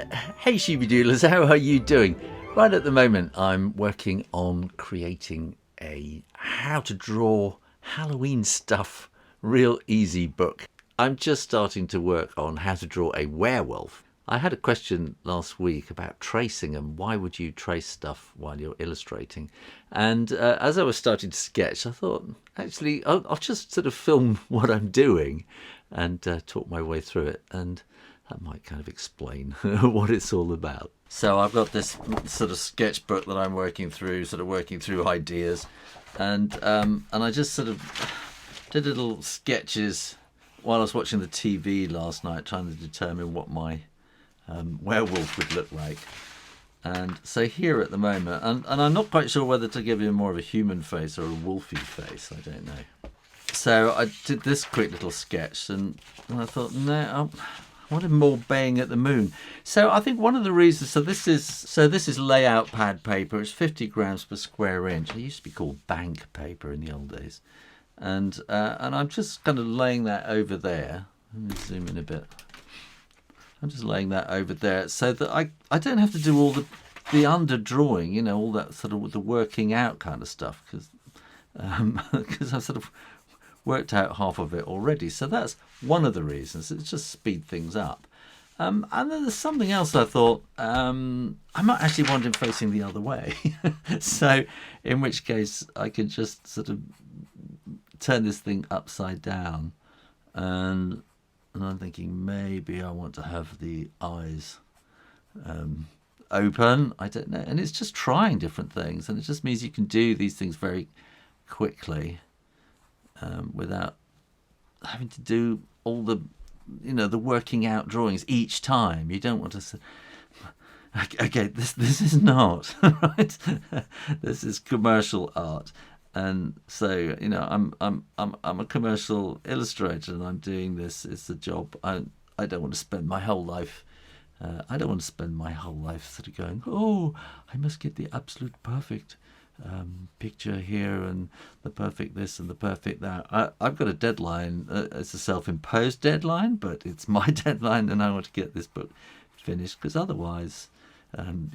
Hey Shooby-Doodlers, how are you doing? Right at the moment I'm working on creating a how to draw Halloween stuff real easy book. I'm just starting to work on how to draw a werewolf. I had a question last week about tracing and why would you trace stuff while you're illustrating, and as I was starting to sketch I thought actually I'll just sort of film what I'm doing and talk my way through it, and that might kind of explain what it's all about. So I've got this sort of sketchbook that I'm working through, ideas, and I just sort of did little sketches while I was watching the TV last night, trying to determine what my werewolf would look like. And so here at the moment, and I'm not quite sure whether to give him more of a human face or a wolfy face, I don't know. So I did this quick little sketch, and I thought, no, I wanted more baying at the moon. So I think one of the reasons, so this is layout pad paper. It's 50 grams per square inch. It used to be called bank paper in the old days, and I'm just kind of laying that over there. Let me zoom in a bit. I'm just laying that over there so that I don't have to do all the underdrawing, you know, all that sort of the working out kind of stuff, because I've sort of worked out half of it already. So that's one of the reasons. It's just speed things up. And then there's something else I thought, I might actually want him facing the other way. So in which case I could just sort of turn this thing upside down, and I'm thinking maybe I want to have the eyes open. I don't know. And it's just trying different things, and it just means you can do these things very quickly without having to do all the, you know, the working out drawings each time. You don't want to say, okay, this is not right. This is commercial art. And so, you know, I'm a commercial illustrator, and I'm doing this. It's a job. I don't want to spend my whole life. I don't want to spend my whole life sort of going, oh, I must get the absolute perfect picture here, and the perfect this and the perfect that. I've got a deadline. It's a self-imposed deadline, but it's my deadline, and I want to get this book finished, because otherwise,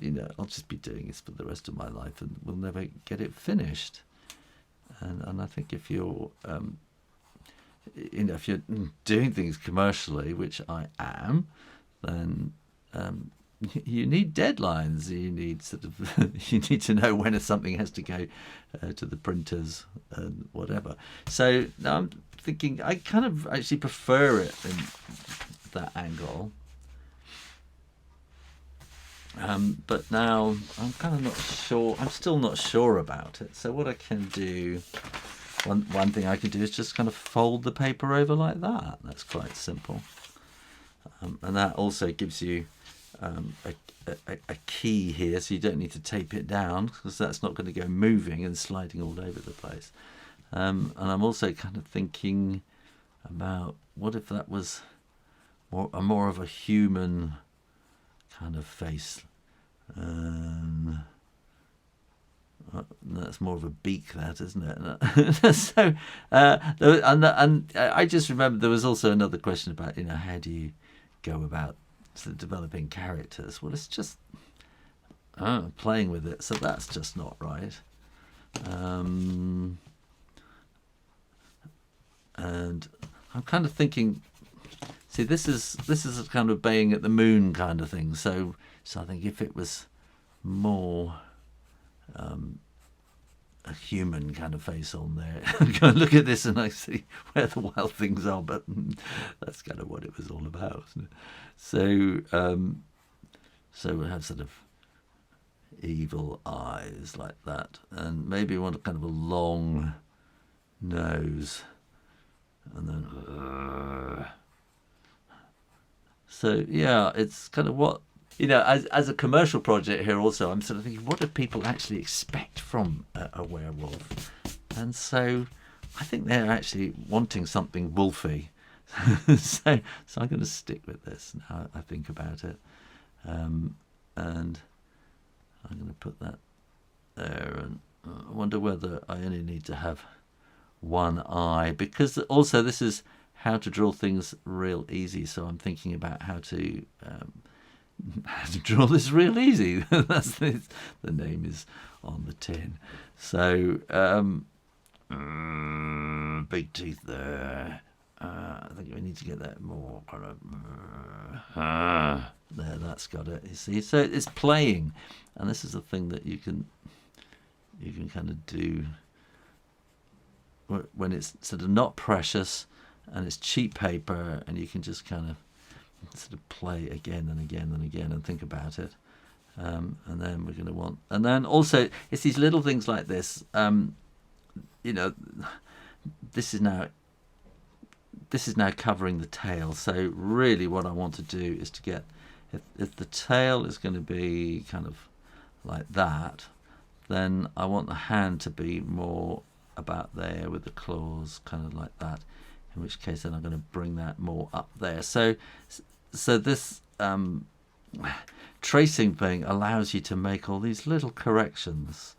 you know, I'll just be doing this for the rest of my life, and we'll never get it finished. And I think if you're, you know, if you're doing things commercially, which I am, then you need deadlines. You need sort of, you need to know when something has to go to the printers and whatever. So now I'm thinking I kind of actually prefer it in that angle. But now I'm kind of not sure. I'm still not sure about it. So what I can do, one thing I can do is just kind of fold the paper over like that. That's quite simple, and that also gives you a key here, so you don't need to tape it down, because that's not going to go moving and sliding all over the place. And I'm also kind of thinking about what if that was more of a human kind of face. That's more of a beak, that, isn't it? So, and I just remember there was also another question about, you know, how do you go about sort of developing characters? Well, it's just playing with it, so that's just not right. And I'm kind of thinking, see, this is a kind of baying at the moon kind of thing. So I think if it was more a human kind of face on there, I go and look at this and I see where the wild things are, but that's kind of what it was all about. So we have sort of evil eyes like that, and maybe we want kind of a long nose, and then so yeah, it's kind of what, you know, as a commercial project here also, I'm sort of thinking, what do people actually expect from a werewolf? And so I think they're actually wanting something wolfy. so I'm going to stick with this now I think about it. And I'm going to put that there, and I wonder whether I only need to have one eye, because also this is how to draw things real easy. So I'm thinking about how to to draw this real easy. That's the name is on the tin. So big teeth there. I think we need to get that more kind of there. That's got it. You see, so it's playing, and this is the thing that you can kind of do when it's sort of not precious and it's cheap paper, and you can just kind of sort of play again and again and again and think about it. And then we're going to want, and then also it's these little things like this. You know, this is now covering the tail. So really what I want to do is to get, if the tail is going to be kind of like that, then I want the hand to be more about there with the claws kind of like that, in which case then I'm going to bring that more up there. So this tracing thing allows you to make all these little corrections,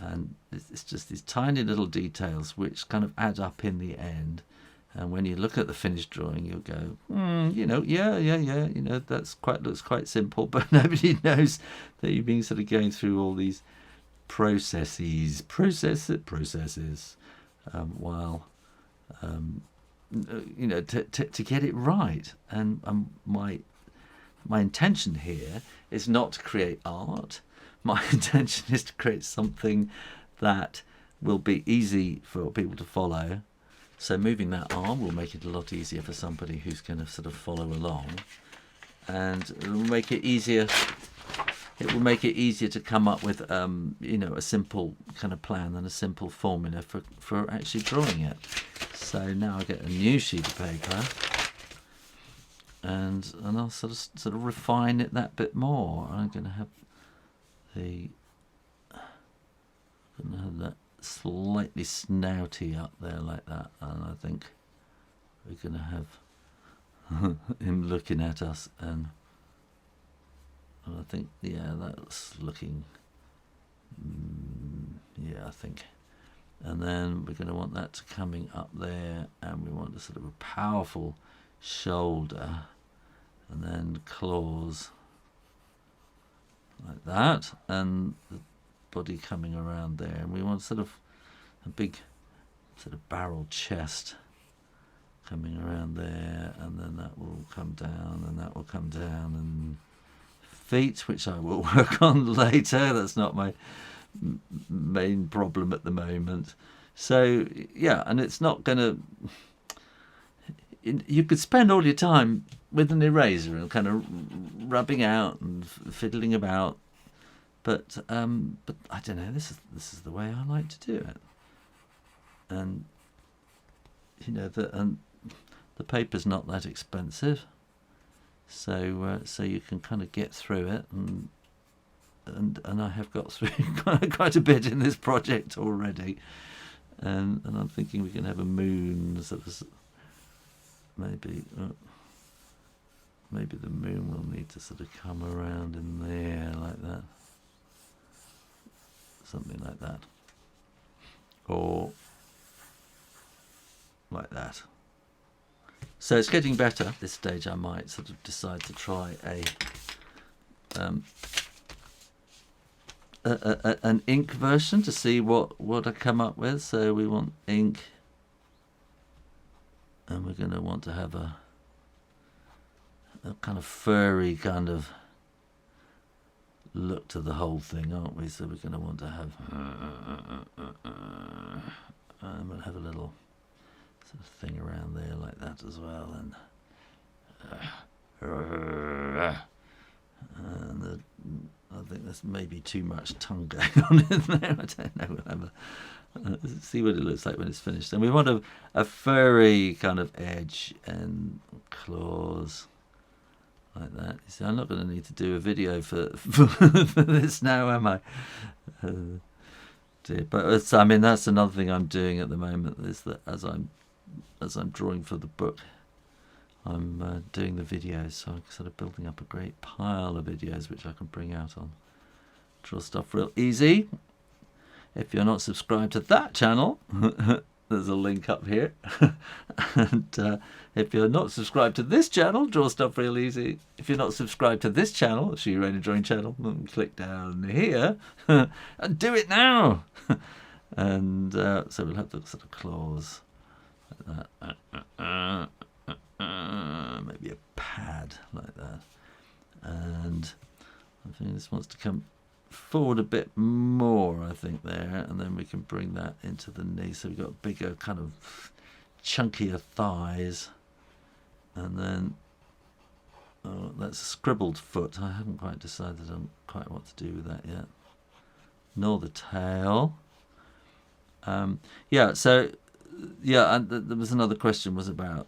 and it's just these tiny little details which kind of add up in the end. And when you look at the finished drawing, you'll go, you know, yeah, you know, looks quite simple, but nobody knows that you've been sort of going through all these processes, while you know, to get it right. And my intention here is not to create art. My intention is to create something that will be easy for people to follow. So moving that arm will make it a lot easier for somebody who's going to sort of follow along, and it will make it easier. It will make it easier to come up with, you know, a simple kind of plan and a simple formula for actually drawing it. So now I get a new sheet of paper, and I'll sort of refine it that bit more. I'm going to have that slightly snouty up there like that, and I think we're going to have him looking at us, and I think, yeah, that's looking, yeah, I think. And then we're going to want that coming up there, and we want a sort of a powerful shoulder, and then claws like that, and the body coming around there, and we want sort of a big sort of barrel chest coming around there, and then that will come down, and that will come down, and feet, which I will work on later. That's not my main problem at the moment. So yeah, and it's not gonna, you could spend all your time with an eraser and kind of rubbing out and fiddling about, but I don't know, this is the way I like to do it. And you know, the paper's not that expensive, so you can kind of get through it, and I have got through quite a bit in this project already, and I'm thinking we can have a moon sort of, maybe the moon will need to sort of come around in there like that, something like that, or like that. So it's getting better. At this stage I might sort of decide to try an ink version to see what I come up with. So we want ink, and we're going to want to have a kind of furry kind of look to the whole thing, aren't we? So we're going to want to have and we'll have a little sort of thing around there like that as well, and I think there's maybe too much tongue going on in there. I don't know. We'll have see what it looks like when it's finished. And we want a furry kind of edge and claws like that. You see, I'm not going to need to do a video for this now, am I? Dear. But I mean, that's another thing I'm doing at the moment, is that as I'm drawing for the book, I'm doing the videos, so I'm sort of building up a great pile of videos which I can bring out on Draw Stuff Real Easy. If you're not subscribed to that channel, there's a link up here. And if you're not subscribed to this channel, Draw Stuff Real Easy. If you're not subscribed to this channel, Shoo Rayner Drawing Channel, click down here and do it now. And so we'll have the sort of claws like that. Maybe a pad like that. And I think this wants to come forward a bit more, I think, there, and then we can bring that into the knee, so we've got bigger, kind of chunkier thighs. And then that's a scribbled foot. I haven't quite decided on quite what to do with that yet, nor the tail. Yeah, so yeah, and there was another question was about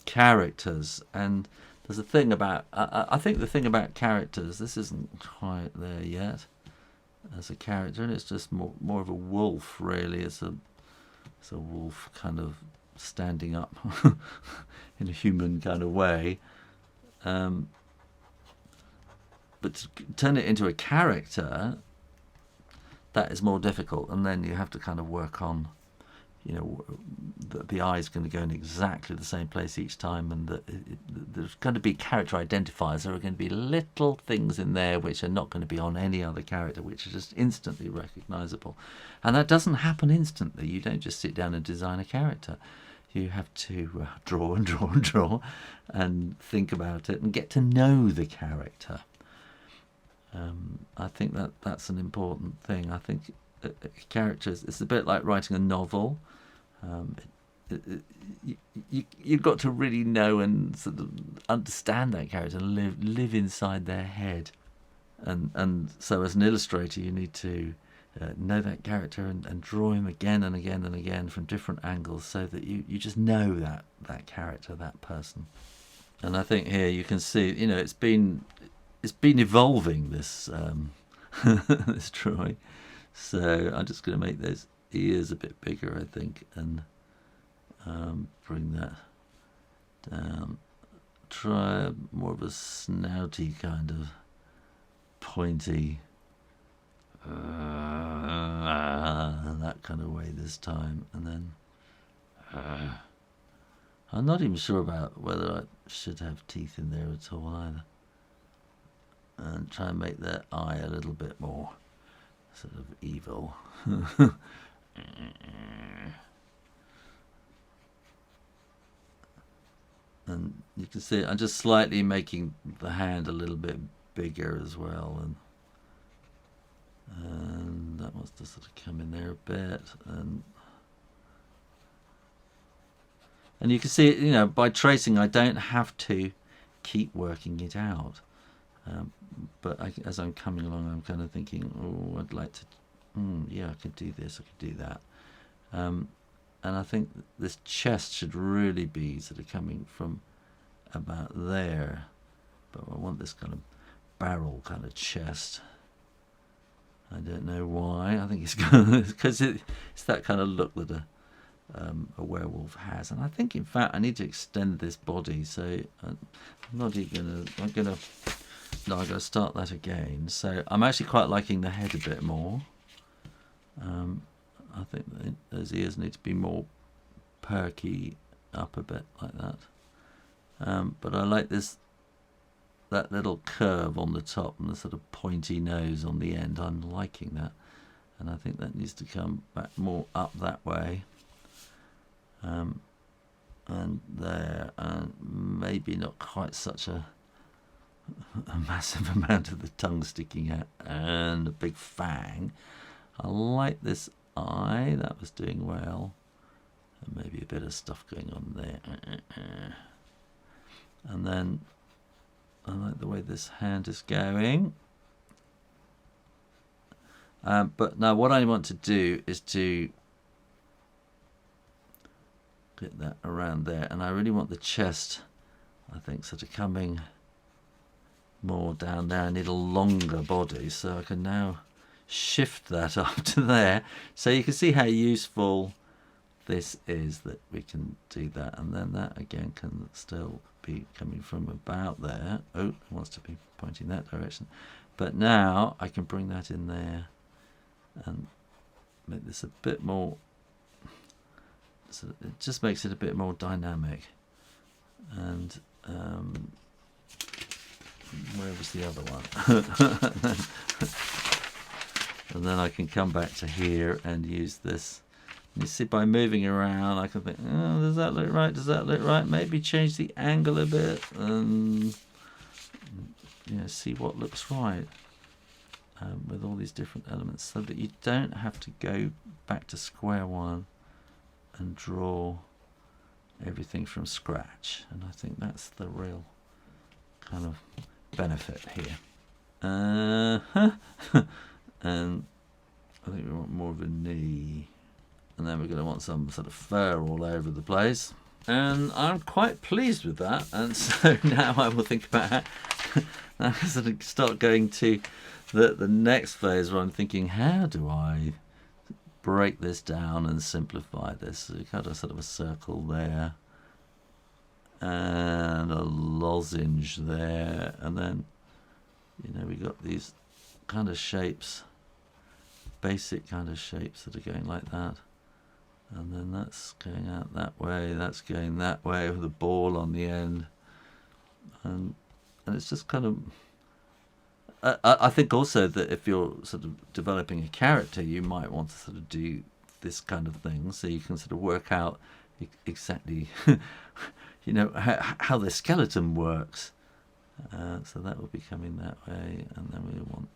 characters, and there's a thing about, I think the thing about characters, this isn't quite there yet as a character, and it's just more of a wolf, really. It's a wolf kind of standing up in a human kind of way. But to turn it into a character, that is more difficult, and then you have to kind of work on, you know, the eye's going to go in exactly the same place each time, and there's going to be character identifiers. There are going to be little things in there which are not going to be on any other character, which are just instantly recognizable. And that doesn't happen instantly. You don't just sit down and design a character. You have to draw and draw and draw and think about it and get to know the character. I think that's an important thing. I think characters, it's a bit like writing a novel. You've got to really know and sort of understand that character and live inside their head. And so as an illustrator, you need to know that character and draw him again and again and again from different angles, so that you just know that character, that person. And I think here you can see, you know, it's been evolving, this this drawing. So I'm just going to make those ears a bit bigger, I think, and bring that down. Try more of a snouty kind of pointy, that kind of way this time. And then I'm not even sure about whether I should have teeth in there at all either. And try and make their eye a little bit more sort of evil. And you can see I'm just slightly making the hand a little bit bigger as well, and that wants to sort of come in there a bit, and you can see, you know, by tracing I don't have to keep working it out. But as I'm coming along, I'm kind of thinking, oh, I'd like to, yeah, I could do this, I could do that. And I think this chest should really be sort of coming from about there. But I want this kind of barrel kind of chest. I don't know why. I think it's because it's that kind of look that a werewolf has. And I think, in fact, I need to extend this body. So I'm not even gonna. No, I'm going to start that again. So I'm actually quite liking the head a bit more. I think those ears need to be more perky up a bit like that. But I like that little curve on the top and the sort of pointy nose on the end. I'm liking that. And I think that needs to come back more up that way. And there. And maybe not quite such a massive amount of the tongue sticking out and a big fang. I like this eye, that was doing well, and maybe a bit of stuff going on there. And then I like the way this hand is going. But now what I want to do is to get that around there, and I really want the chest, I think, sort of coming more down there. I need a longer body, so I can now shift that up to there. So you can see how useful this is, that we can do that, and then that again can still be coming from about there. Oh, it wants to be pointing that direction, but now I can bring that in there and make this a bit more, so it just makes it a bit more dynamic. And where was the other one? And then I can come back to here and use this. You see, by moving around, I can think, oh, does that look right? Does that look right? Maybe change the angle a bit and see what looks right with all these different elements, so that you don't have to go back to square one and draw everything from scratch. And I think that's the real kind of benefit here. And I think we want more of a knee. And then we're going to want some sort of fur all over the place. And I'm quite pleased with that. And so now I will think about how I sort of start going to the next phase, where I'm thinking, how do I break this down and simplify this? So you got a sort of a circle there, and a lozenge there, and then we got these kind of shapes, basic kind of shapes that are going like that. And then that's going out that way, that's going that way with a ball on the end. And it's just kind of... I think also that if you're sort of developing a character, you might want to sort of do this kind of thing, so you can sort of work out exactly, how the skeleton works. So that will be coming that way, and then we want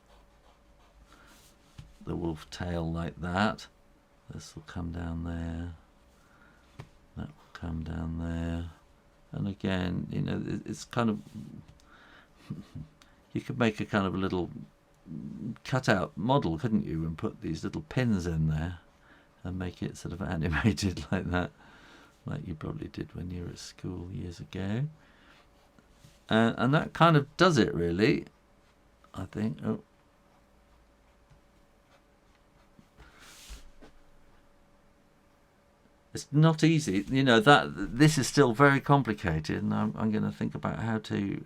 the wolf tail like that. This will come down there, that will come down there, and again, it's kind of, you could make a kind of a little cutout model, couldn't you, and put these little pins in there and make it sort of animated like that, like you probably did when you were at school years ago. And that kind of does it, really, I think. Oh. It's not easy, this is still very complicated, and I'm going to think about how to,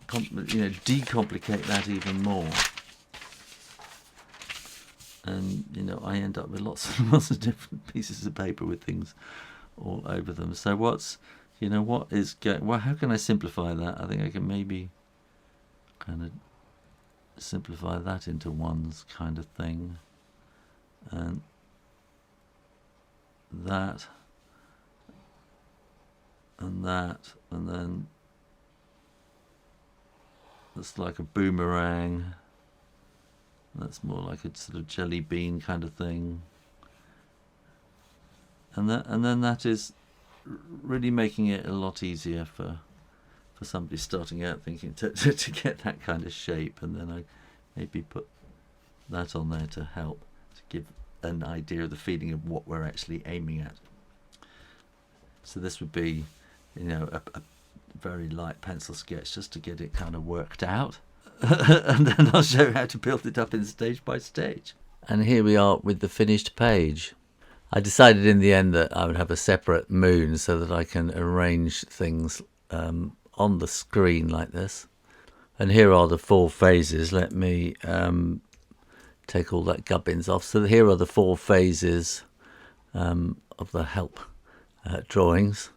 decomplicate that even more. And, I end up with lots and lots of different pieces of paper with things all over them. So what is going, well, how can I simplify that? I think I can maybe kind of simplify that into one kind of thing. And that, and then that's like a boomerang. That's more like a sort of jelly bean kind of thing. And then that is really making it a lot easier for somebody starting out thinking to get that kind of shape. And then I maybe put that on there to help to give an idea of the feeling of what we're actually aiming at. So this would be, a very light pencil sketch just to get it kind of worked out. And then I'll show you how to build it up in stage by stage. And here we are with the finished page. I decided in the end that I would have a separate moon so that I can arrange things on the screen like this. And here are the 4 phases. Let me take all that gubbins off. So here are the 4 phases of the help drawings,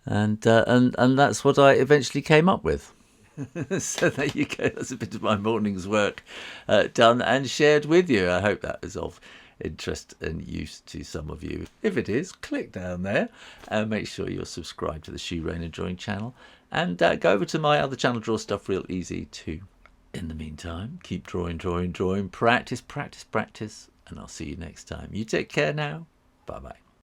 and that's what I eventually came up with. So there you go. That's a bit of my morning's work done and shared with you. I hope that was of interest and use to some of you. If it is, click down there and make sure you're subscribed to the Shoo Rayner drawing channel, and go over to my other channel, Draw Stuff Real Easy, too. In the meantime, keep drawing, practice, and I'll see you next time. You take care now. Bye-bye.